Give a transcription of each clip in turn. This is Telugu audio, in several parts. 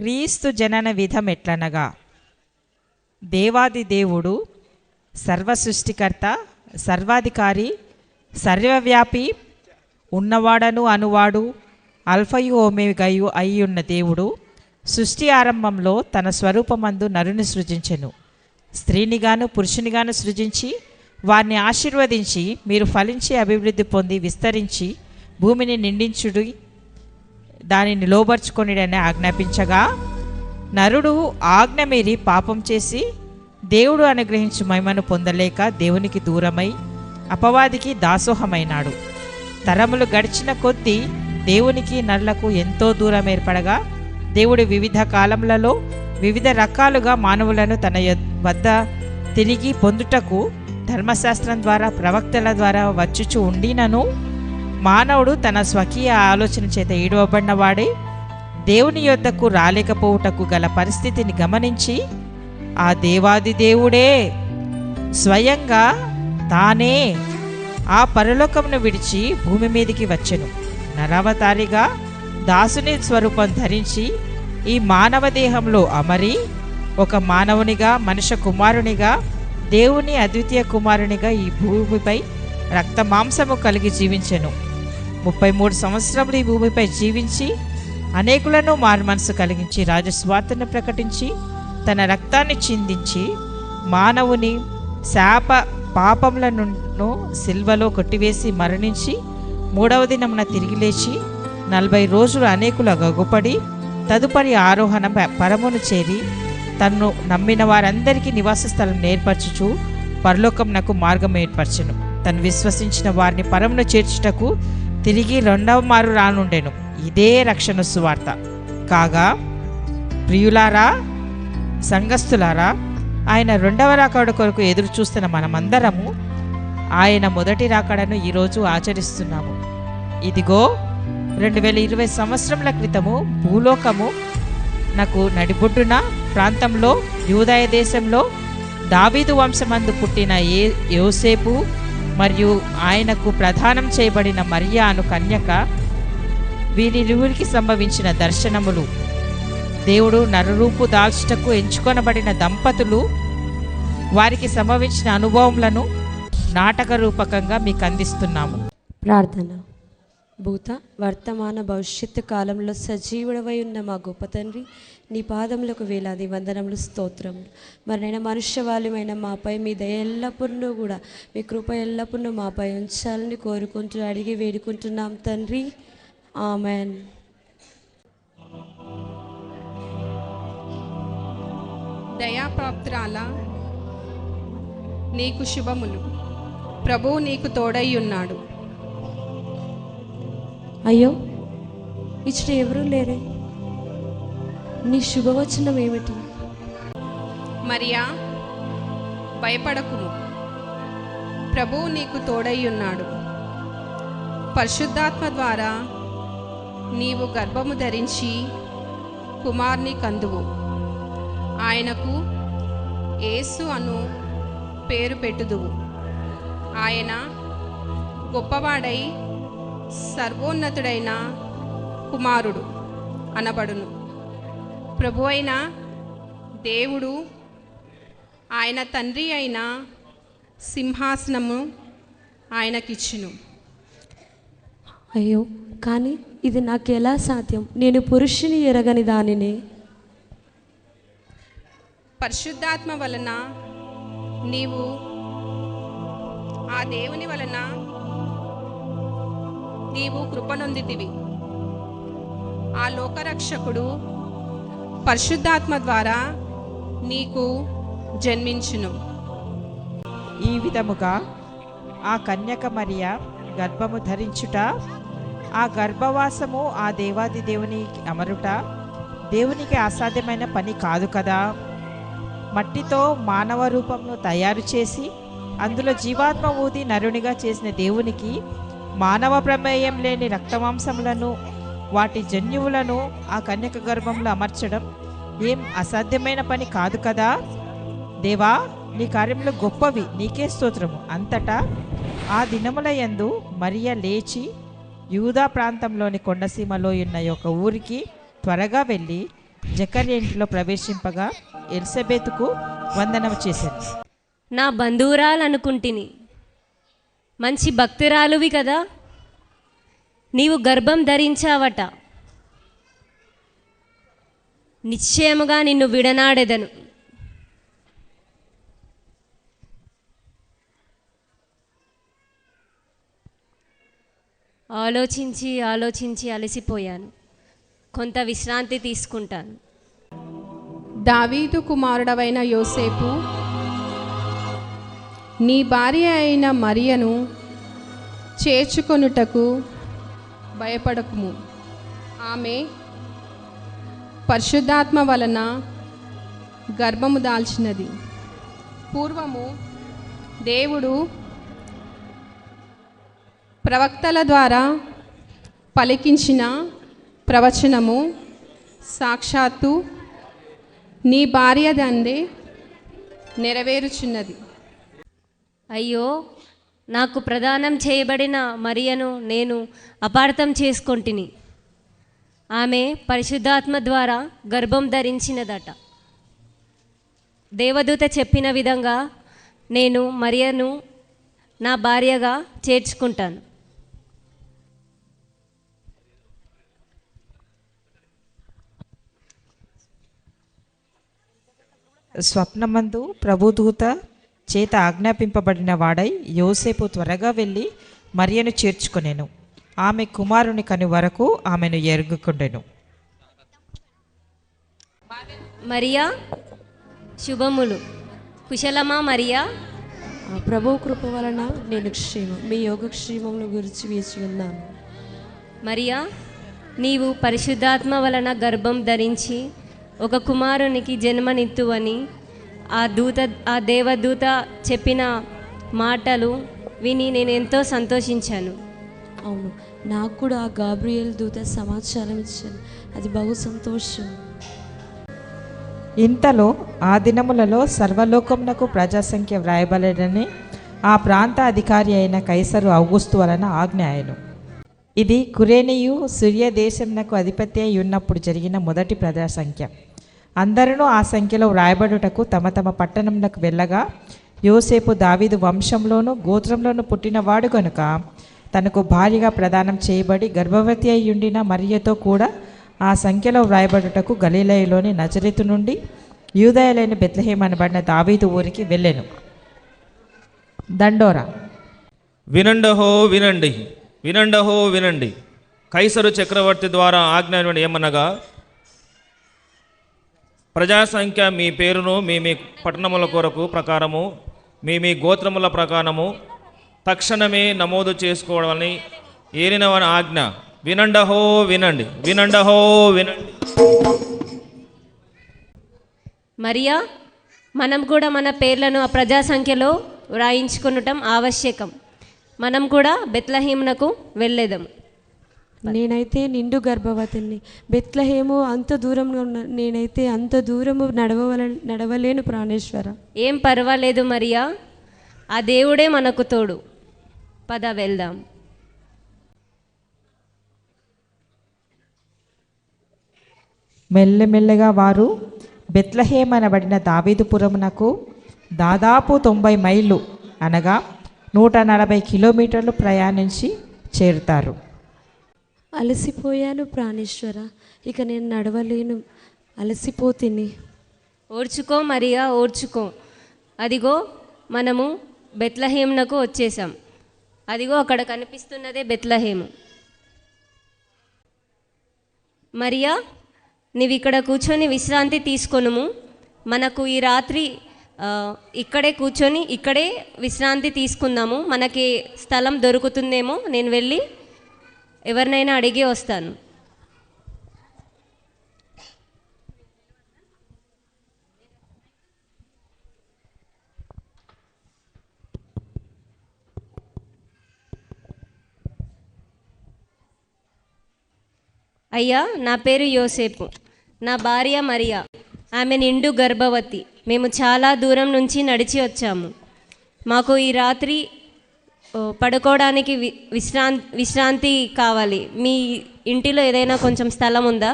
క్రీస్తు జనన విధం ఎట్లనగా, దేవాది దేవుడు సర్వ సృష్టికర్త, సర్వాధికారి, సర్వవ్యాపి, ఉన్నవాడను అనువాడు, అల్ఫయు ఓమేగయు అయ్యున్న దేవుడు సృష్టి ఆరంభంలో తన స్వరూపమందు నరుని సృజించెను. స్త్రీనిగాను పురుషునిగాను సృజించి వారిని ఆశీర్వదించి, మీరు ఫలించి అభివృద్ధి పొంది విస్తరించి భూమిని నిండించుడి, దానిని లోబర్చుకొనిడని ఆజ్ఞాపించగా, నరుడు ఆజ్ఞ మీరి పాపం చేసి దేవుడు అనుగ్రహించు మహిమను పొందలేక దేవునికి దూరమై అపవాదికి దాసోహమైనాడు. తరములు గడిచిన కొద్దీ దేవునికి నరులకు ఎంతో దూరం ఏర్పడగా, దేవుడు వివిధ కాలములలో వివిధ రకాలుగా మానవులను తన వద్ద తిరిగి పొందుటకు ధర్మశాస్త్రం ద్వారా ప్రవక్తల ద్వారా వచ్చుచు ఉండినను, మానవుడు తన స్వకీయ ఆలోచన చేత ఈడవబడినవాడే దేవుని యొద్దకు రాలేకపోవుటకు గల పరిస్థితిని గమనించి, ఆ దేవాది దేవుడే స్వయంగా తానే ఆ పరలోకమును విడిచి భూమి మీదికి వచ్చెను. నరవతారిగా దాసుని స్వరూపం ధరించి ఈ మానవ దేహంలో అమరి, ఒక మానవునిగా, మనుష్య కుమారునిగా, దేవుని అద్వితీయ కుమారునిగా ఈ భూమిపై రక్త మాంసము కలిగి జీవించెను. 33 సంవత్సరములు ఈ భూమిపై జీవించి అనేకులను మారుమనసు కలిగించి రాజస్వార్తను ప్రకటించి తన రక్తాన్ని చిందించి మానవుని శాప పాపములను సిల్వలో కొట్టివేసి మరణించి 3వ దినమున తిరిగి లేచి 40 రోజులు అనేకులు గగుపడి తదుపరి ఆరోహణ పరమును చేరి తన్ను నమ్మిన వారందరికీ నివాస స్థలం ఏర్పరచుచు పరలోకమునకు మార్గం ఏర్పరచెను. తను విశ్వసించిన వారిని పరమును చేర్చుటకు తిరిగి 2వ మారు రానుండెను. ఇదే రక్షణ సువార్త కాగా, ప్రియులారా, సంఘస్థులారా, ఆయన 2వ రాకడ కొరకు ఎదురు చూస్తున్న మనమందరము ఆయన మొదటి రాకడను ఈరోజు ఆచరిస్తున్నాము. ఇదిగో 2020 సంవత్సరముల క్రితము భూలోకము నాకు నడిబొడ్డున ప్రాంతంలో యూదాయ దేశంలో దావీదు వంశమందు పుట్టిన యోసేపు మరియు ఆయనకు ప్రదానం చేయబడిన మరియా అను కన్యక, వీరిరువురికి సంభవించిన దర్శనములు, దేవుడు నరరూపు దాల్చుటకు ఎంచుకొనబడిన దంపతులు వారికి సంభవించిన అనుభవములను నాటక రూపకంగా మీకు అందిస్తున్నాము. ప్రార్థన. భూత వర్తమాన భవిష్యత్తు కాలంలో సజీవుడవై ఉన్న మా గొప్ప తండ్రి, నీ పాదములకు వేలాది వందనములు, స్తోత్రములు. మరైనా మనుష్యవాళమైన మాపై మీ దయ ఎల్లప్పుడూ కూడా, మీ కృప ఎల్లప్పుడూ మాపై ఉంచాలని కోరుకుంటూ అడిగి వేడుకుంటున్నాం తండ్రి. ఆమెన్. దయాప్రాప్తురాలా, నీకు శుభములు. ప్రభువు నీకు తోడై ఉన్నాడు. అయ్యో, ఇచ్చట ఎవరూ లేరే, నీ శుభవచనం ఏమిటి? మరియా, భయపడకుము, ప్రభువు నీకు తోడై ఉన్నాడు. పరిశుద్ధాత్మ ద్వారా నీవు గర్భము ధరించి కుమార్ని కందువు. ఆయనకు యేసు అను పేరు పెట్టుదువు. ఆయన గొప్పవాడై సర్వోన్నతుడైన కుమారుడు అనబడును. ప్రభువైన దేవుడు ఆయన తండ్రి అయిన సింహాసనము ఆయనకిచ్చును. అయ్యో, కానీ ఇది నాకు ఎలా సాధ్యం? నేను పురుషుని ఎరగని దానిని. పరిశుద్ధాత్మ వలన నీవు ఆ దేవుని వలన నీవు కృపనొందితివి. ఆ లోకరక్షకుడు పరిశుద్ధాత్మ ద్వారా నీకు జన్మించును. ఈ విధముగా ఆ కన్యక మరియ గర్భము ధరించుట, ఆ గర్భవాసము ఆ దేవాది దేవునికి అమరుట దేవునికి అసాధ్యమైన పని కాదు కదా. మట్టితో మానవ రూపమును తయారు చేసి అందులో జీవాత్మ ఊది నరునిగా చేసిన దేవునికి మానవ ప్రమేయం లేని రక్తమాంసములను, వాటి జన్యువులను ఆ కన్యక గర్భంలో అమర్చడం ఏం అసాధ్యమైన పని కాదు కదా. దేవా, నీ కార్యములు గొప్పవి, నీకే స్తోత్రము. అంతటా ఆ దినముల యందు మరియ లేచి యూదా ప్రాంతంలోని కొండసీమలో ఉన్న ఒక ఊరికి త్వరగా వెళ్ళి జకర్య ఇంటిలో ప్రవేశింపగా ఎలిజబెతుకు వందనం చేశాను. నా బంధువురాలనుకుంటిని, మంచి భక్తురాలువి కదా, నీవు గర్భం ధరించావట, నిశ్చయముగా నిన్ను విడనాడెదను. ఆలోచించి ఆలోచించి అలసిపోయాను, కొంత విశ్రాంతి తీసుకుంటాను. దావీదు కుమారుడవైన యోసేపు, నీ భార్య అయిన మరియను చేర్చుకొనుటకు భయపడకుము. ఆమె పరిశుద్ధాత్మ వలన గర్భము దాల్చినది. పూర్వము దేవుడు ప్రవక్తల ద్వారా పలికించిన ప్రవచనము సాక్షాత్తు నీ భార్య దందే నెరవేరుచున్నది. అయ్యో, నాకు ప్రదానం చేయబడిన మరియను నేను అపార్థం చేసుకొంటిని. ఆమె పరిశుద్ధాత్మ ద్వారా గర్భం ధరించినదట. దేవదూత చెప్పిన విధంగా నేను మరియను నా భార్యగా చేర్చుకుంటాను. స్వప్నమందు ప్రభుదూత చేత ఆజ్ఞాపింపబడిన వాడై యోసేపు త్వరగా వెళ్ళి మరియను చేర్చుకొనెను. ఆమె కుమారుని కని వరకు ఆమెను ఎరుగుకుండెను. మరియా, శుభములు. కుశలమా మరియా? ప్రభు కృప వలన నేను క్షేమం, మీ యోగక్షేమముల గురించి వేచి ఉన్నాను. మరియా, నీవు పరిశుద్ధాత్మ వలన గర్భం ధరించి ఒక కుమారునికి జన్మనిత్తువని ఆ దేవదూత చెప్పిన మాటలు విని నేను ఎంతో సంతోషించాను. అవును, నాకు కూడా ఆ గాబ్రియేల్ దూత సమాచారం ఇచ్చాను. అది బహు సంతోషం. ఇంతలో ఆ దినములలో సర్వలోకమునకు ప్రజాసంఖ్య వ్రాయబడని ఆ ప్రాంత అధికారి అయిన కైసరు ఔగుస్తు వలన ఆజ్ఞ ఆయను. ఇది కురేనియు సిరియా దేశమునకు అధిపతి అయి ఉన్నప్పుడు జరిగిన మొదటి ప్రజాసంఖ్య. అందరూ ఆ సంఖ్యలో వ్రాయబడుటకు తమ తమ పట్టణములకు వెళ్ళగా యోసేపు దావీదు వంశంలోను గోత్రంలోను పుట్టినవాడు గనుక తనకు భార్యగా ప్రదానం చేయబడి గర్భవతి అయి ఉండిన మరియతో కూడా ఆ సంఖ్యలో వ్రాయబడుటకు గలిలయలోని నజరేతు నుండి యూదయలైన బెత్లెహేం అనబడిన దావీదు ఊరికి వెళ్ళెను. దండోరా. వినండహో వినండి, వినండహో వినండి. కైసరు చక్రవర్తి ద్వారా ఆజ్ఞ ఏమనగా, ప్రజాసంఖ్య మీ పేరును మీ మీ పట్టణముల కొరకు ప్రకారము మీ గోత్రముల ప్రకారము తక్షణమే నమోదు చేసుకోవాలని ఏలినవని ఆజ్ఞ. వినండహో వినండి, వినండహో వినండి. మరియా, మనం కూడా మన పేర్లను ఆ ప్రజాసంఖ్యలో వ్రాయించుకొనటం ఆవశ్యకం. మనం కూడా బెత్లెహేమునకు వెళ్ళేదాం. నేనైతే నిండు గర్భవతిని. బెత్లెహేము అంత దూరంలో ఉన్న నేనైతే అంత దూరము నడవలేను ప్రాణేశ్వర. ఏం పర్వాలేదు మరియా, ఆ దేవుడే మనకు తోడు. పద వెళ్దాం. మెల్లమెల్లగా వారు బెత్లెహేం అనబడిన దావీదుపురమునకు దాదాపు 90 మైళ్ళు అనగా 140 కిలోమీటర్లు ప్రయాణించి చేరుతారు. అలసిపోయాను ప్రాణేశ్వర, ఇక నేను నడవలేను, అలసిపోతిని. ఓర్చుకో మరియా, ఓర్చుకో. అదిగో మనము బెత్లెహేమునకు వచ్చేసాం. అదిగో అక్కడ కనిపిస్తున్నదే బెత్లెహేము. మరియా, నీవు ఇక్కడ కూర్చొని విశ్రాంతి తీసుకొనుము. మనకు ఈ రాత్రి ఇక్కడే కూర్చొని ఇక్కడే విశ్రాంతి తీసుకుందాము. మనకి స్థలం దొరుకుతుందేమో, నేను వెళ్ళి ఎవరినైనా అడిగి వస్తాను. అయ్యా, నా పేరు యోసేపు, నా భార్య మరియా. ఆమె నిండు గర్భవతి. మేము చాలా దూరం నుంచి నడిచి వచ్చాము. మాకు ఈ రాత్రి పడుకోవడానికి విశ్రాంతి కావాలి. మీ ఇంటిలో ఏదైనా కొంచెం స్థలం ఉందా?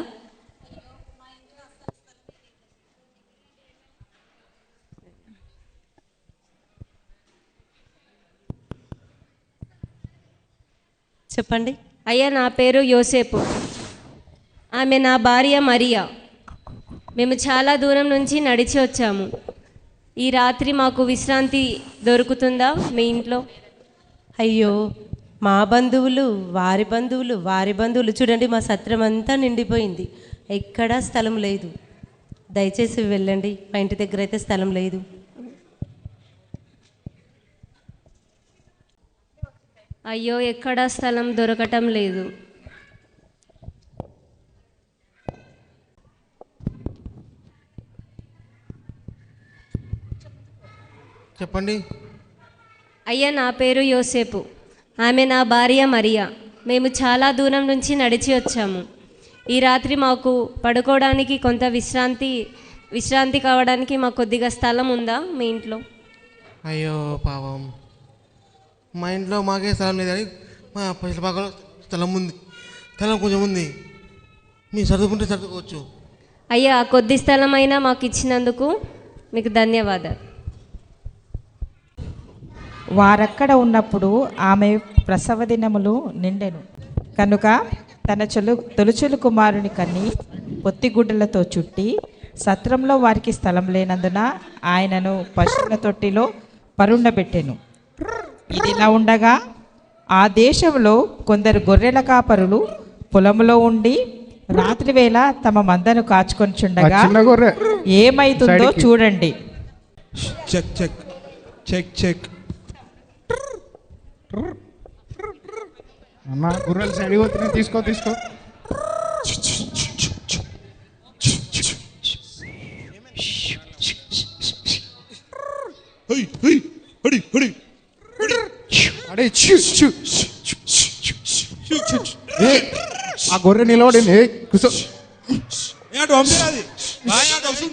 చెప్పండి. అయ్యా నా పేరు యోసేపు, ఆమె నా భార్య మరియా. మేము చాలా దూరం నుంచి నడిచి వచ్చాము. ఈ రాత్రి మాకు విశ్రాంతి దొరుకుతుందా మీ ఇంట్లో? అయ్యో, మా బంధువులు వారి బంధువులు వారి బంధువులు చూడండి, మా సత్రం అంతా నిండిపోయింది, ఎక్కడా స్థలం లేదు. దయచేసి వెళ్ళండి, మా ఇంటి దగ్గర అయితే స్థలం లేదు. అయ్యో, ఎక్కడా స్థలం దొరకటం లేదు. చెప్పండి. అయ్యా నా పేరు యోసేపు, ఆమె నా భార్య మరియా. మేము చాలా దూరం నుంచి నడిచి వచ్చాము. ఈ రాత్రి మాకు పడుకోవడానికి కొంత విశ్రాంతి కావడానికి మాకు కొద్దిగా స్థలం ఉందా మీ ఇంట్లో? అయ్యో పాపం, మా ఇంట్లో మాకే స్థలం లేదు కానీ మా పైసల పక్కన స్థలం ఉంది, స్థలం కొంచెం ఉంది, మీరు సర్దుకుంటే సర్దుకోవచ్చు. అయ్యా, ఆ కొద్ది స్థలమైనా మాకు ఇచ్చినందుకు మీకు ధన్యవాదాలు. వారక్కడ ఉన్నప్పుడు ఆమె ప్రసవ దినములు నిండెను కనుక తన తొలుచులు కుమారుని కన్ని పొత్తిగుడ్డలతో చుట్టి సత్రంలో వారికి స్థలం లేనందున ఆయనను పశువుల తొట్టిలో పరుండబెట్టెను. ఇదిలా ఉండగా ఆ దేశంలో కొందరు గొర్రెల కాపరులు పొలంలో ఉండి రాత్రివేళ తమ మందను కాచుకొని చుండగా ఏమైతుందో చూడండి. Check check check check. అన్న గుర్రెలు సైడ్ పోతున్నాయి, తీసుకో తీసుకో. ఆ గొర్రె నిలబడింది, కూర్చో.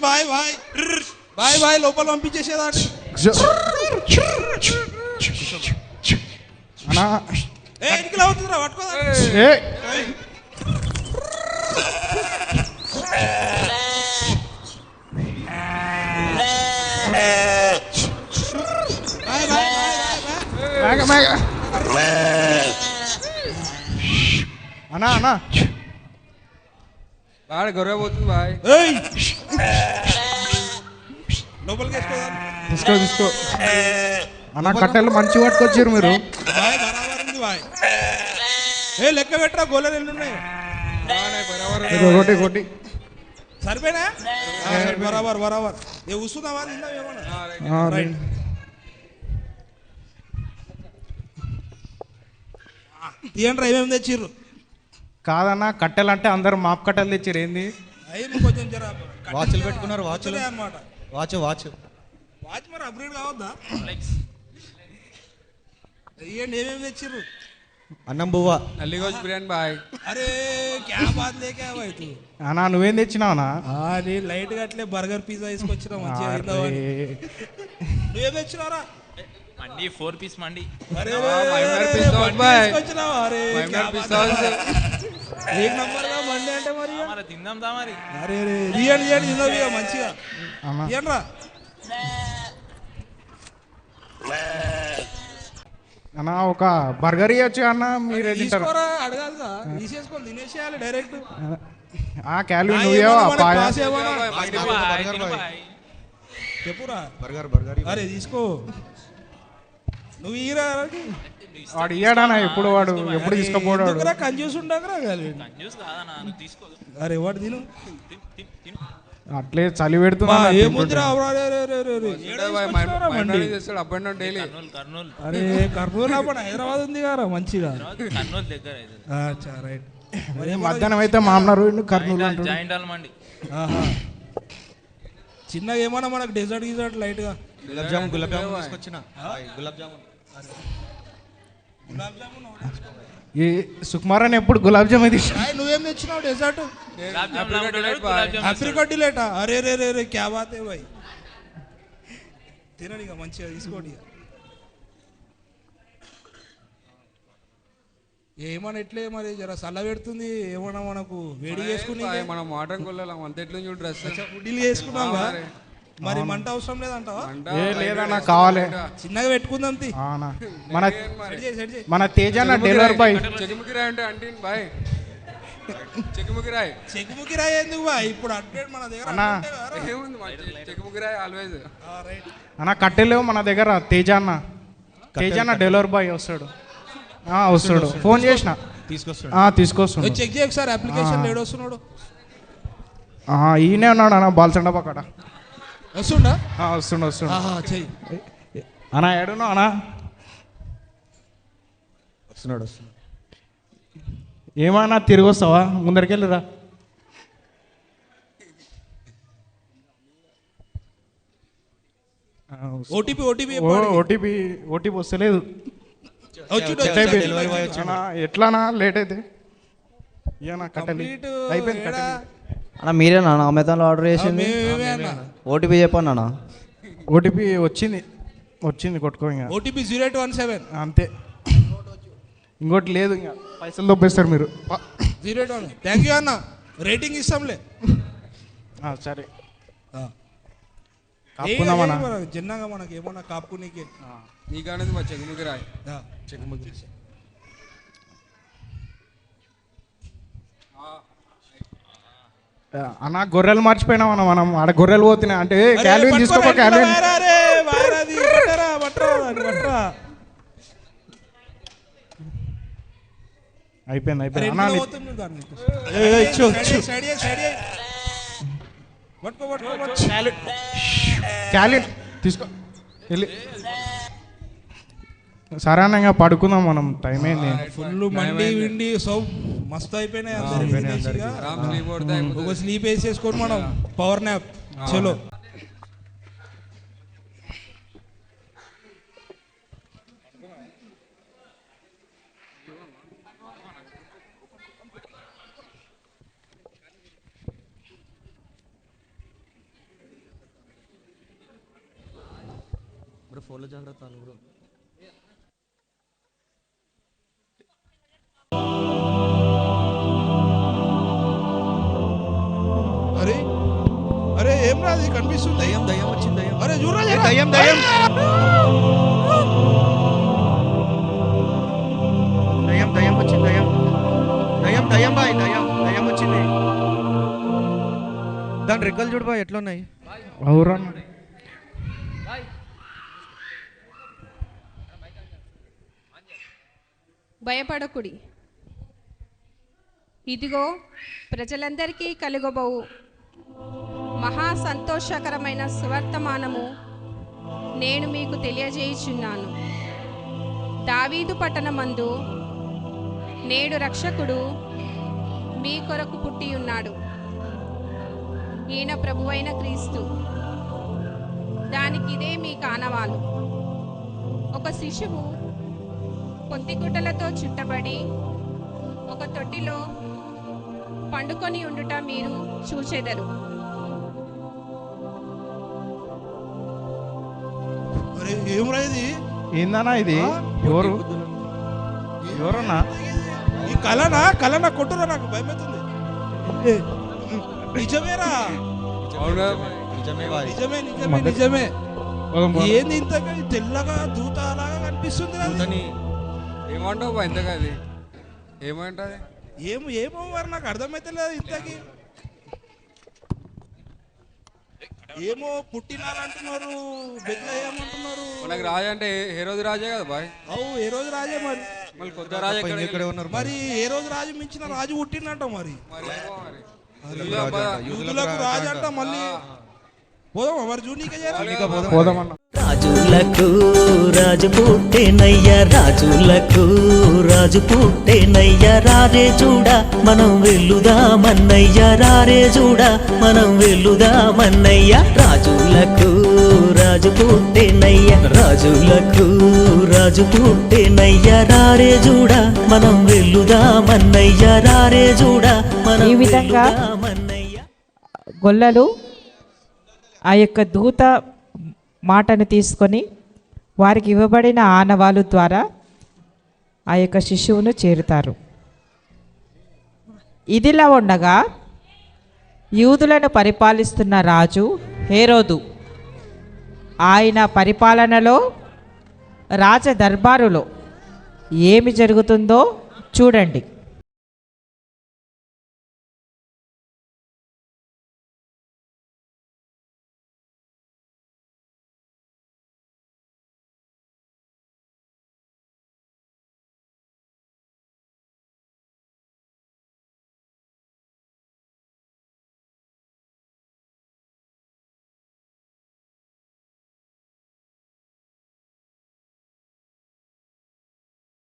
బాయ్ బాయ్ బాయ్ బాయ్ లోపల పంపించేసేదా? అన్నా పట్టుకోదా? అన్నా అన్నా బాగా గొర్రె పోతుంది బాయ్. లోపలికి తీసుకో తీసుకో. అన్న కట్టెలు మంచి పట్టుకొచ్చారు మీరు. లెక్క పెట్టరా, గోళలు ఎన్ని ఉన్నాయి? ఒకటి ఒకటి సరిపోయినా? బరాబర్ బరాబర్. ఏ వస్తుందా రైట్. తీయండి, ఏమేమి తెచ్చిర్రు? కాదన్నా, కట్టెలు అంటే అందరు మాప్ కట్టెలు తెచ్చారు. ఏంది కొంచెం వాచ్లు పెట్టుకున్నారు, వాచ్లు అనమాట. వాచ్ వాచ్ వాచ్ మరి అప్గ్రేడ్ కావద్దా? ఇవ్వండి, ఏమేమి తెచ్చిర్రు? అన్నం బువ్వ, అల్లిగోజ్ బిర్యానీ బాయ్. అరే క్యా బాత్ లే క్యా బాయ్ తూ. అన్నా నువ్వేం తెచ్చినావునా? నీ లైట్ గా అట్లే బర్గర్ పిజ్జా తీసుకొచ్చినా మంచిగా తిందామని. నువ్వేం తెచ్చినారా? మండి 4 పీస్ మండి. అరే తీసుకొచ్చినావా? అరే ఏం నంబర్ గా మండి అంటే మరి తిందాం దా మరి. అరే రే ఇయ్యండి ఇయ్యండి, తిన్నావు మంచిగా ఇయ్యండి రా. అన్న ఒక బర్గర్ ఇవ్వచ్చు అన్న, మీరే తింటారు. అడగాలిగా, తీసేసుకొని తినేసేయాలి డైరెక్ట్. క్యాల్విన్ నువ్వేవో చెప్పురా. Burger burger. అరే తీసుకో, నువ్వు ఈరా. వాడు ఇయ్యాడనా ఎప్పుడు, వాడు ఎప్పుడు తీసుకుపోడు. కంజ్యూస్ ఉండకరా. అరే వాడు తిను, అట్లే చలి పెడుతున్నా. ఏముందిరా? Up and down daily. అరే కర్నూలు అప్పుడు హైదరాబాద్ ఉంది కదా మంచిగా. రైట్. మధ్యాహ్నం అయితే మామనారు, కర్నూలు అంటారు. చిన్నగా ఏమన్నా మనకు డెజర్ట్ గిజర్ట్ లైట్ గా. గులాబ్ జామున్ తీసుకొచ్చిన. గులాబ్ జామున్ ఈ సుకుమారాన్ని ఎప్పుడు గులాబ్ జామున్ తీసు. నువ్వేం తెచ్చినావు డెజర్ట్? అప్రికాట్ డిలేటా? అరే రే రే రే క్యా బాత్ హై భాయ్. తినండి ఇక మంచిగా, తీసుకోండి. ఏమన్నా ఎట్లే మరి జర సల్ల పెడుతుంది, ఏమన్నా మనకు వేడి చేసుకుని మనం మోడర్న్ కొల్లాం అంత ఎట్లు చూడు డ్రెస్ ఢిల్లీ వేసుకున్నాం. మరి మంట అవసరం లేదంటావా? ఏ లేదన్నా కావాలి. చిన్నగా పెట్టుకుందాం తి. అవునా మన తేజన్న డెలివరీ బాయ్. చెకుముకి రాయ్ అంటే అంటే బాయ్ చెకుముకి రాయ్. చెకుముకి రాయ్ ఎందుకు బాయ్? ఇప్పుడు అప్డేట్ మన దగ్గర ఏముంది చెకుముకి రాయ్ ఆల్వేజ్. అన్న కట్టెలేవు మన దగ్గర. తేజన్న డెలివరీ బాయ్ వస్తాడు. వస్తాడు, ఫోన్ చేసిన తీసుకొస్తాడు. చెక్ చేయ ఒకసారి అప్లికేషన్ లేడు వస్తున్నాడు. ఈయనే ఉన్నాడు అన్న బాల్సండ పక్కడ. వస్తుండా? వస్తుండు. చెయ్యి అన్న ఏడున్నా అన్న? వస్తున్నాడు. ఏమన్నా తిరిగి వస్తావా? ముందరికెళ్ళిరా. ఓటీపీ వస్తలేదు. ఎట్లానా లేట్ అయితే అయిపోయింది. అన్న మీరేనా అమెజాన్లో ఆర్డర్ చేసింది? ఓటీపీ చెప్పండి అన్న. ఓటీపీ వచ్చింది కొట్టుకో. ఇంకా ఓటీపీ 0817 అంతే, ఇంకోటి లేదు. ఇంకా పైసలు దొబ్బేస్తారు మీరు. 08. థ్యాంక్ యూ అన్న, రేటింగ్ ఇస్తాంలే. సరే కాపుకుందామన్నా. చిన్నగా మనకి ఏమన్నా కాపుకునేకి నీకనేది మా చెకుముకి రాయ్. అన్న గొర్రెలు మర్చిపోయినామన్నా మనం. ఆడ గొర్రెలు పోతున్నాయి అంటే క్యాల్విన్ తీసుకోపో. క్యాల్విన్ అయిపోయింది. క్యాల్విన్ తీసుకో వెళ్ళి. సరే అన్న ఇంకా పడుకుందాం మనం, టైం అయింది. ఫుల్ మండి విండి సో మస్తు అయిపోయినాయి. ఒక స్లీప్ వేసేసుకోండి మనం, పవర్ న్యాప్. చలో ఫోన్లో జాగ్రత్త. అరే అరే ఏం రాదు కనిపిస్తుంది. దయ్యం వచ్చింది. అరే చూడరా దయ్యం వచ్చింది. దయ్యం బాయ్, దయ్యం వచ్చింది. దాని రెక్కలు చూడు బాయ్ ఎట్లున్నాయి. అవురా భయపడకుడి, ఇదిగో ప్రజలందరికీ కలుగబోవు మహా సంతోషకరమైన సువర్తమానము నేను మీకు తెలియజేయుచున్నాను. దావీదు పట్టణమందు నేడు రక్షకుడు మీ కొరకు పుట్టి ఉన్నాడు. ఈయన ప్రభువైన క్రీస్తు. దానికిదే మీ కానవాలు. ఒక శిశువు పొత్తిగుడ్డలతో చుట్టబడి ఒక తొట్టిలో పండుకొని ఉండుట మీరు చూచెదరు. ఏందన్నా ఇది? ఎవరన్నా? ఈ కలనా కొట్టురా, నాకు భయమవుతుంది. నిజమేరా? నిజమే. ఏంది ఇంత తెల్లగా దూతలాగా కనిపిస్తుంది? ఏమంటావు బా ఇంతగా? అది ఏమంటది? ఏమో మరి నాకు అర్థమైతలేదు ఇంతకి. ఏమో పుట్టినారంటున్నారు, బెత్లెహేమ్ అంటున్నారు. మనకి రాజు అంటే ఏ రోజు రాజే కదా బాయ్. ఏ రోజు రాజే. మరి కొత్త రాజు ఎక్కడ ఉన్నారు? మరి ఏ రోజు రాజు మించిన రాజు పుట్టినట్ట. మరి యూదులకు రాజు అంట. మళ్ళీ పోదామా మరి పోదామన్నా. రాజులకు రాజు పుట్టేనయ్యా, రాజులకు రాజు పుట్టేనయ్యా. రారే చూడా మనం వెళ్ళుదామన్నయ్యా, రారే చూడా మనం వెళ్ళుదామన్నయ్యా. రాజులకు రాజు పుట్టేనయ్యా, రాజులకు రాజు పుట్టేనయ్యా. రారే చూడా మనం వెళ్ళుదామన్నయ్యా, రారే చూడా మనం ఈ విధంగా గొల్లలు ఆ యొక్క దూత మాటను తీసుకొని వారికి ఇవ్వబడిన ఆనవాలు ద్వారా ఆ యొక్క శిశువును చేరుతారు. ఇదిలా ఉండగా యూదులను పరిపాలిస్తున్న రాజు హేరోదు ఆయన పరిపాలనలో రాజ దర్బారులో ఏమి జరుగుతుందో చూడండి.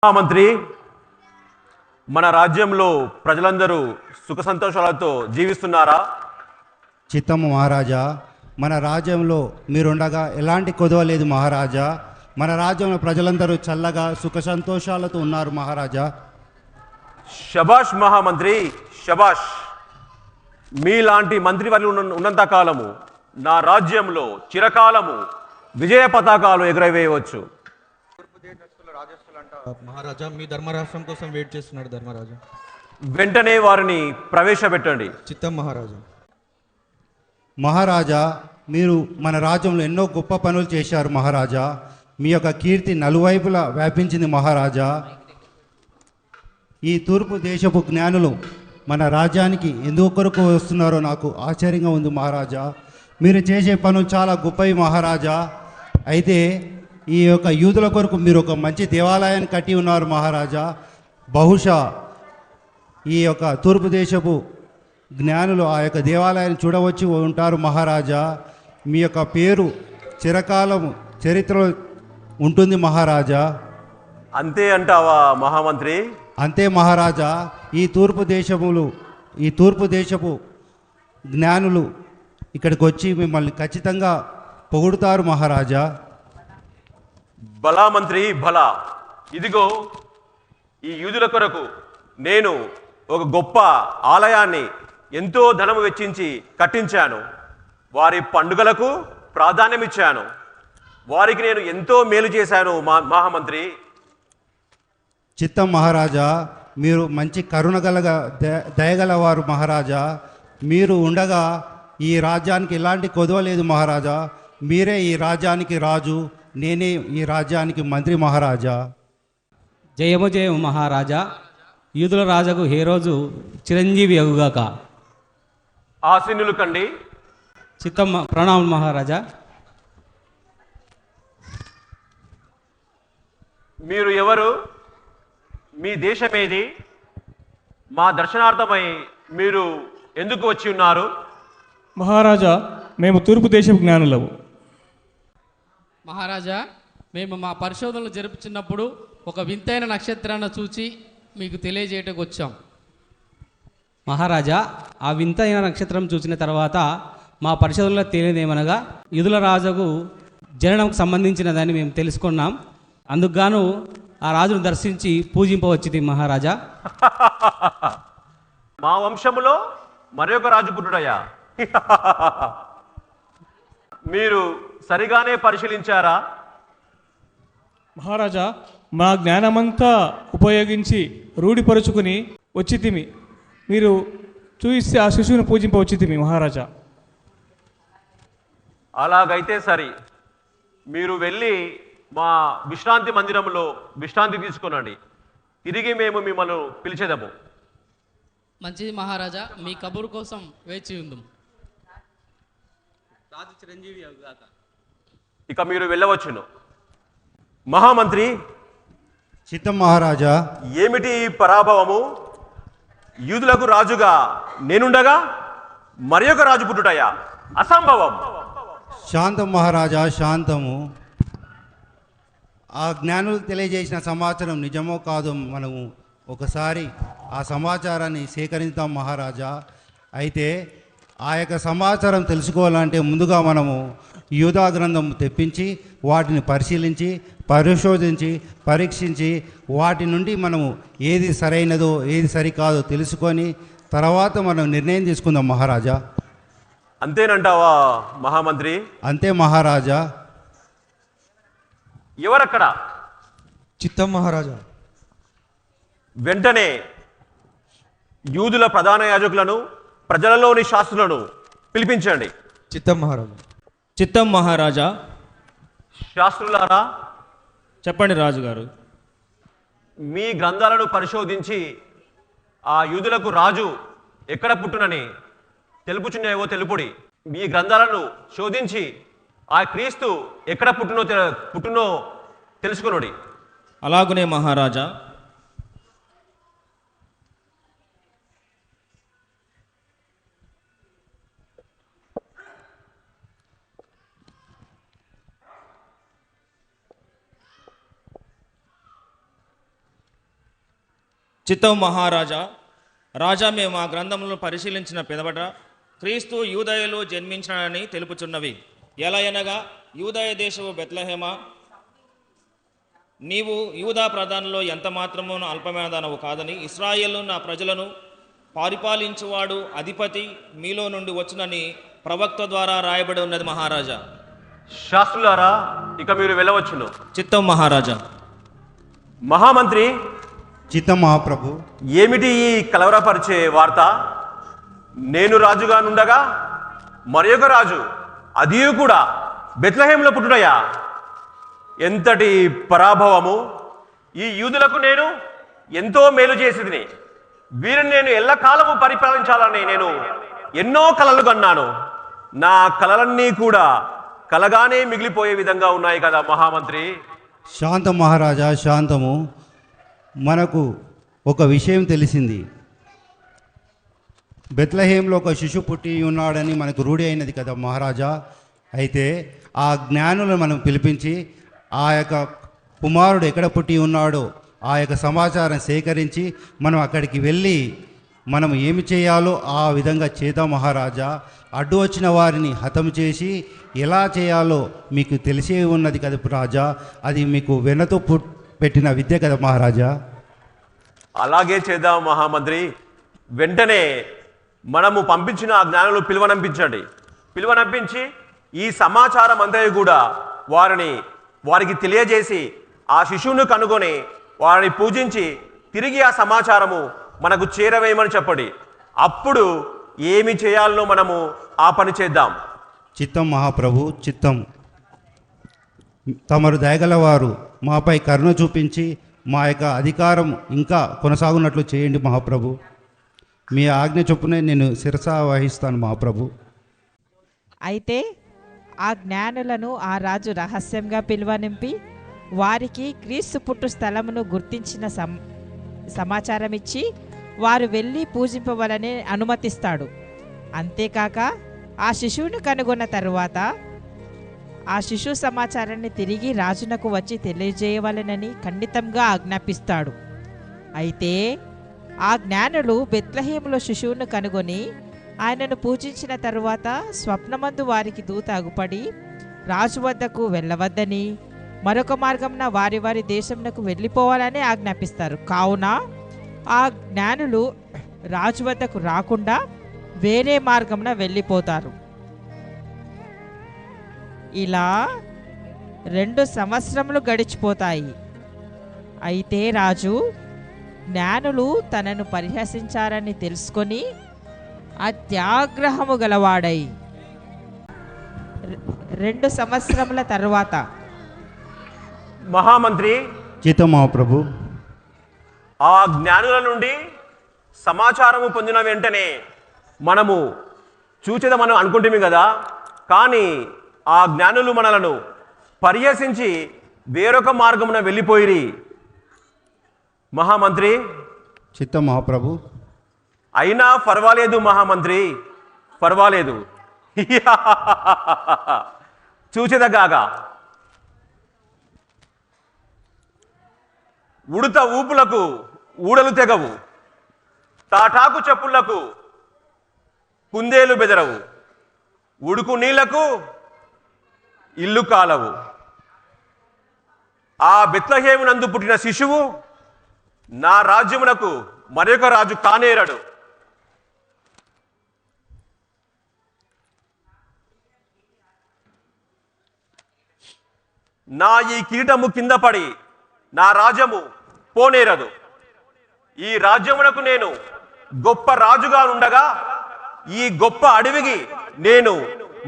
మంత్రి, మన రాజ్యంలో ప్రజలందరూ సుఖ సంతోషాలతో జీవిస్తున్నారా? చిత్తము మహారాజా, మన రాజ్యంలో మీరుండగా ఎలాంటి కొదవ లేదు మహారాజా. మన రాజ్యంలో ప్రజలందరూ చల్లగా సుఖ సంతోషాలతో ఉన్నారు మహారాజా. శబాష్ మహామంత్రి, శబాష్. మీలాంటి మంత్రివర్యులు ఉన్నంత కాలము నా రాజ్యంలో చిరకాలము విజయ పతాకాలు ఎగురవేయవచ్చు. మహారాజా, మీ ధర్మరాష్ట్రం కోసం వెయిట్ చేస్తున్నాడు ధర్మరాజు. వెంటనే వారిని ప్రవేశపెట్టండి. చిత్తం మహారాజా. మహారాజా, మీరు మన రాజ్యంలో ఎన్నో గొప్ప పనులు చేశారు మహారాజా. మీ యొక్క కీర్తి నలువైపులా వ్యాపించింది మహారాజా. ఈ తూర్పు దేశపు జ్ఞానులు మన రాజ్యానికి ఎందుకు కొరకు వస్తున్నారో నాకు ఆశ్చర్యంగా ఉంది మహారాజా. మీరు చేసే పనులు చాలా గొప్పవి మహారాజా. అయితే ఈ యొక్క యూదుల కొరకు మీరు ఒక మంచి దేవాలయాన్ని కట్టి ఉన్నారు మహారాజా. బహుశా ఈ యొక్క తూర్పు దేశపు జ్ఞానులు ఆ యొక్క దేవాలయాన్ని చూడవచ్చి ఉంటారు మహారాజా. మీ యొక్క పేరు చిరకాలం చరిత్రలో ఉంటుంది మహారాజా. అంతే అంటావా మహామంత్రి? అంతే మహారాజా. ఈ తూర్పు దేశపు జ్ఞానులు ఇక్కడికి వచ్చి మిమ్మల్ని ఖచ్చితంగా పొగుడుతారు మహారాజా. బలా మంత్రి బలా. ఇదిగో ఈ యూదుల కొరకు నేను ఒక గొప్ప ఆలయాన్ని ఎంతో ధనము వెచ్చించి కట్టించాను. వారి పండుగలకు ప్రాధాన్యమిచ్చాను. వారికి నేను ఎంతో మేలు చేశాను మహామంత్రి. చిత్తం మహారాజా, మీరు మంచి కరుణ దయగలవారు మహారాజా. మీరు ఉండగా ఈ రాజ్యానికి ఎలాంటి కొదవ లేదు మహారాజా. మీరే ఈ రాజ్యానికి రాజు, నేనే ఈ రాజ్యానికి మంత్రి మహారాజా. జయము జయము మహారాజా. యూదుల రాజుకు హేరోజు చిరంజీవి అగుగాక. ఆశీనులు కండి. చిత్తం ప్రణామం మహారాజా. మీరు ఎవరు? మీ దేశమేది? మా దర్శనార్థమై మీరు ఎందుకు వచ్చి ఉన్నారు? మహారాజా, మేము తూర్పు దేశపు జ్ఞానులము. మహారాజా, మేము మా పరిశోధనలు జరుపుచున్నప్పుడు ఒక వింతైన నక్షత్రాన్ని చూచి మీకు తెలియజేయటకు వచ్చాం. మహారాజా, ఆ వింతైన నక్షత్రం చూసిన తర్వాత మా పరిశోధనలో తేలిదేమనగా యూదుల రాజుకు జననంకు సంబంధించినదని మేము తెలుసుకున్నాం. అందుకుగాను ఆ రాజును దర్శించి పూజింపవచ్చింది మహారాజా. మా వంశములో మరొక రాజు పుట్టుడయ్యా? మీరు సరిగానే పరిశీలించారా? మహారాజా, మా జ్ఞానమంతా ఉపయోగించి రూఢిపరుచుకుని వచ్చితిమి. మీరు చూయిస్తే ఆ శిశువుని పూజింపవచ్చితిమి మహారాజా. అలాగైతే సరి. మీరు వెళ్ళి మా విశ్రాంతి మందిరంలో విశ్రాంతి తీసుకునండి. తిరిగి మేము మిమ్మల్ని పిలిచేదము. మంచిది మహారాజా, మీ కబురు కోసం వేచి ఉందాం. రాజు చిరంజీవి అగుగాక. ఇక మీరు వెళ్ళవచ్చును. మహామంత్రి. చిత్తం మహారాజా. ఏమిటి ఈ పరాభవము? యూదులకు రాజుగా నేనుండగా మరి ఒక రాజు పుట్టుటయా? అసంభవం. శాంతం మహారాజా, శాంతము. ఆ జ్ఞానులు తెలియజేసిన సమాచారం నిజమో కాదో మనము ఒకసారి ఆ సమాచారాన్ని సేకరిద్దాం మహారాజా. అయితే ఆ యొక్క సమాచారం తెలుసుకోవాలంటే ముందుగా మనము యూదా గ్రంథం తెప్పించి వాటిని పరిశీలించి పరిశోధించి పరీక్షించి వాటి నుండి మనము ఏది సరైనదో ఏది సరికాదో తెలుసుకొని తర్వాత మనం నిర్ణయం తీసుకుందాం మహారాజా. అంతేనంటావా మహామంత్రి? అంతే మహారాజా. ఎవరక్కడ? చిత్తం మహారాజా. వెంటనే యూదుల ప్రధాన యాజకులను ప్రజలలోని శాస్త్రులను పిలిపించండి. చిత్తం మహారాజా. చిత్తం మహారాజా. శాస్త్రులారా, చెప్పండి రాజుగారు. మీ గ్రంథాలను పరిశోధించి ఆ యూదులకు రాజు ఎక్కడ పుట్టునని తెలుపుచున్నాయో తెలుపుడి. మీ గ్రంథాలను శోధించి ఆ క్రీస్తు ఎక్కడ పుట్టునో తెలుసుకునుడి. అలాగునే మహారాజా. చిత్తం మహారాజా. రాజా, మేము ఆ గ్రంథములను పరిశీలించిన పిదపట క్రీస్తు యూదయలో జన్మించినని తెలుపుచున్నవి. ఎలా అనగా, యూదయ దేశము బెత్లెహేమ, నీవు యూదా ప్రధానంలో ఎంత మాత్రమూ అల్పమైన దానవు కాదని, ఇశ్రాయేలు నా ప్రజలను పరిపాలించువాడు అధిపతి మీలో నుండి వచ్చునని ప్రవక్త ద్వారా రాయబడి ఉన్నది మహారాజా. శాస్త్రులారా, ఇక మీరు వెళ్ళవచ్చును. చిత్తం మహారాజా. మహామంత్రి. చిత్తం మహాప్రభు. ఏమిటి ఈ కలవరపరిచే వార్త? నేను రాజుగా నుండగా మరొక రాజు, అది కూడా బెత్లెహేంలో పుట్టుడయా? ఎంతటి పరాభవము! ఈ యూదులకు నేను ఎంతో మేలు చేసేదిని. వీరిని నేను ఎల్లకాలము పరిపాలించాలని నేను ఎన్నో కలలు కన్నాను. నా కలలన్నీ కూడా కలగానే మిగిలిపోయే విధంగా ఉన్నాయి కదా మహామంత్రి. శాంతం మహారాజా, శాంతము. మనకు ఒక విషయం తెలిసింది. బెత్లెహేంలో ఒక శిశువు పుట్టి ఉన్నాడని మనకు రూఢి అయినది కదా మహారాజా. అయితే ఆ జ్ఞానులను మనం పిలిపించి ఆ యొక్క కుమారుడు ఎక్కడ పుట్టి ఉన్నాడో ఆ యొక్క సమాచారం సేకరించి మనం అక్కడికి వెళ్ళి మనం ఏమి చేయాలో ఆ విధంగా చేద్దాం మహారాజా. అడ్డు వచ్చిన వారిని హతం చేసి ఎలా చేయాలో మీకు తెలిసే ఉన్నది కదా రాజా. అది మీకు వెన్నతో పెట్టిన విద్య కదా మహారాజా. అలాగే చేద్దాం మహామంత్రి. వెంటనే మనము పంపించిన ఆ జ్ఞానులు పిలువనంపించి ఈ సమాచారం అంతా కూడా వారికి తెలియజేసి ఆ శిశువును కనుగొని వారిని పూజించి తిరిగి ఆ సమాచారము మనకు చేరవేయమని చెప్పండి. అప్పుడు ఏమి చేయాలనో మనము ఆ పని చేద్దాం. చిత్తం మహాప్రభు, చిత్తం. తమరు దయగలవారు, మాపై కరుణ చూపించి మా యొక్క అధికారం ఇంకా కొనసాగునట్లు చేయండి మహాప్రభు. మీ ఆజ్ఞ చొప్పునే నేను శిరస వహిస్తాను మహాప్రభు. అయితే ఆ జ్ఞానులను ఆ రాజు రహస్యంగా పిలువనింపి వారికి క్రీస్తు పుట్టు స్థలమును గుర్తించిన సమాచారం ఇచ్చి వారు వెళ్ళి పూజింపవలని అనుమతిస్తాడు. అంతేకాక ఆ శిశువును కనుగొన్న తరువాత ఆ శిశువు సమాచారాన్ని తిరిగి రాజునకు వచ్చి తెలియజేయవలెనని ఖండితంగా ఆజ్ఞాపిస్తాడు. అయితే ఆ జ్ఞానులు బెత్లెహేములో శిశువును కనుగొని ఆయనను పూజించిన తరువాత స్వప్నమందు వారికి దూత అగుపడి రాజు వద్దకు వెళ్ళవద్దని, మరొక మార్గంన వారి వారి దేశంకు వెళ్ళిపోవాలని ఆజ్ఞాపిస్తారు. కావున ఆ జ్ఞానులు రాజు వద్దకు రాకుండా వేరే మార్గంన వెళ్ళిపోతారు. ఇలా 2 సంవత్సరములు గడిచిపోతాయి. అయితే రాజు జ్ఞానులు తనను పరిహసించారని తెలుసుకొని అత్యాగ్రహము గలవాడై 2 సంవత్సరముల తరువాత మహామంత్రి. చిత్తం మహాప్రభు. ఆ జ్ఞానుల నుండి సమాచారము పొందిన వెంటనే మనము చూచేదామని అనుకుంటేమి కదా. కానీ ఆ జ్ఞానులు మనలను పరిహసించి వేరొక మార్గమున వెళ్ళిపోయిరి మహామంత్రి. చిత్తం మహాప్రభు. అయినా పర్వాలేదు మహామంత్రి, పర్వాలేదు. చూచేదగాగా ఉడత ఊపులకు ఊడలు తెగవు, తాటాకు చెప్పులకు కుందేలు బెదరవు, ఉడుకు నీళ్లకు ఇల్లు కాలవు. ఆ బెత్లెహేమునందు పుట్టిన శిశువు నా రాజ్యమునకు మరొక రాజు కానేరడు. నా ఈ కిరీటము కింద పడి నా రాజ్యము పోనేరదు. ఈ రాజ్యమునకు నేను గొప్ప రాజుగా ఉండగా, ఈ గొప్ప అడవికి నేను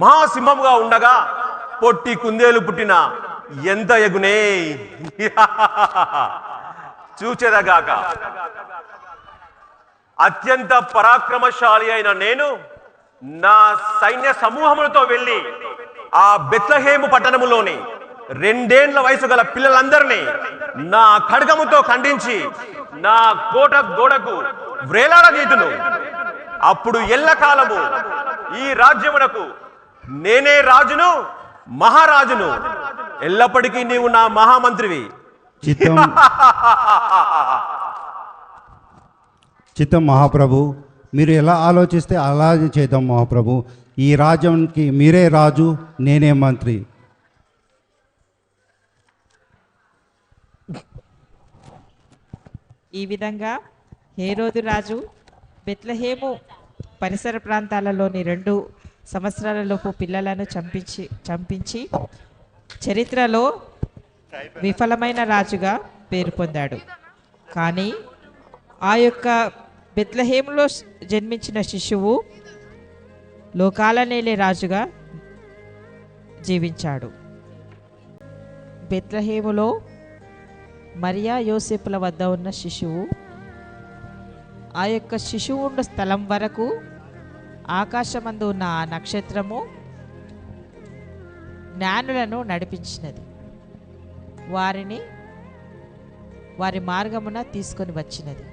మహాసింహముగా ఉండగా, పొట్టి కుందేలు పుట్టిన ఎంత ఎగునే చూచెదగాక. అత్యంత పరాక్రమశాలి అయిన నేను నా సైన్య సమూహములతో వెళ్ళి ఆ బెత్లెహేము పట్టణములోని 2 ఏళ్ల వయసు గల పిల్లలందరినీ నా ఖడ్గముతో ఖండించి నా కోట గోడకు వ్రేలాడదీతును. అప్పుడు ఎల్లకాలము ఈ రాజ్యమునకు నేనే రాజును, మహారాజును. ఎల్లప్పటికీ నీవు నా మహామంత్రివి. చిత్తం మహాప్రభు, మీరు ఎలా ఆలోచిస్తే అలాగే చేద్దాం మహాప్రభు. ఈ రాజ్యానికి మీరే రాజు, నేనే మంత్రి. ఈ విధంగా హేరోదు రాజు బెత్లెహేము పరిసర ప్రాంతాలలోని 2 సంవత్సరాలలోపు పిల్లలను చంపించి చరిత్రలో విఫలమైన రాజుగా పేరు పొందాడు. కానీ ఆ యొక్క బెత్లెహేములో జన్మించిన శిశువు లోకాలనేలే రాజుగా జీవించాడు. బెత్లెహేములో మరియా యోసేపుల వద్ద ఉన్న శిశువు ఆ యొక్క శిశువు ఉన్న స్థలం వరకు ఆకాశమందు ఉన్న ఆ నక్షత్రము జ్ఞానులను నడిపించినది, వారిని వారి మార్గమున తీసుకొని వచ్చినది.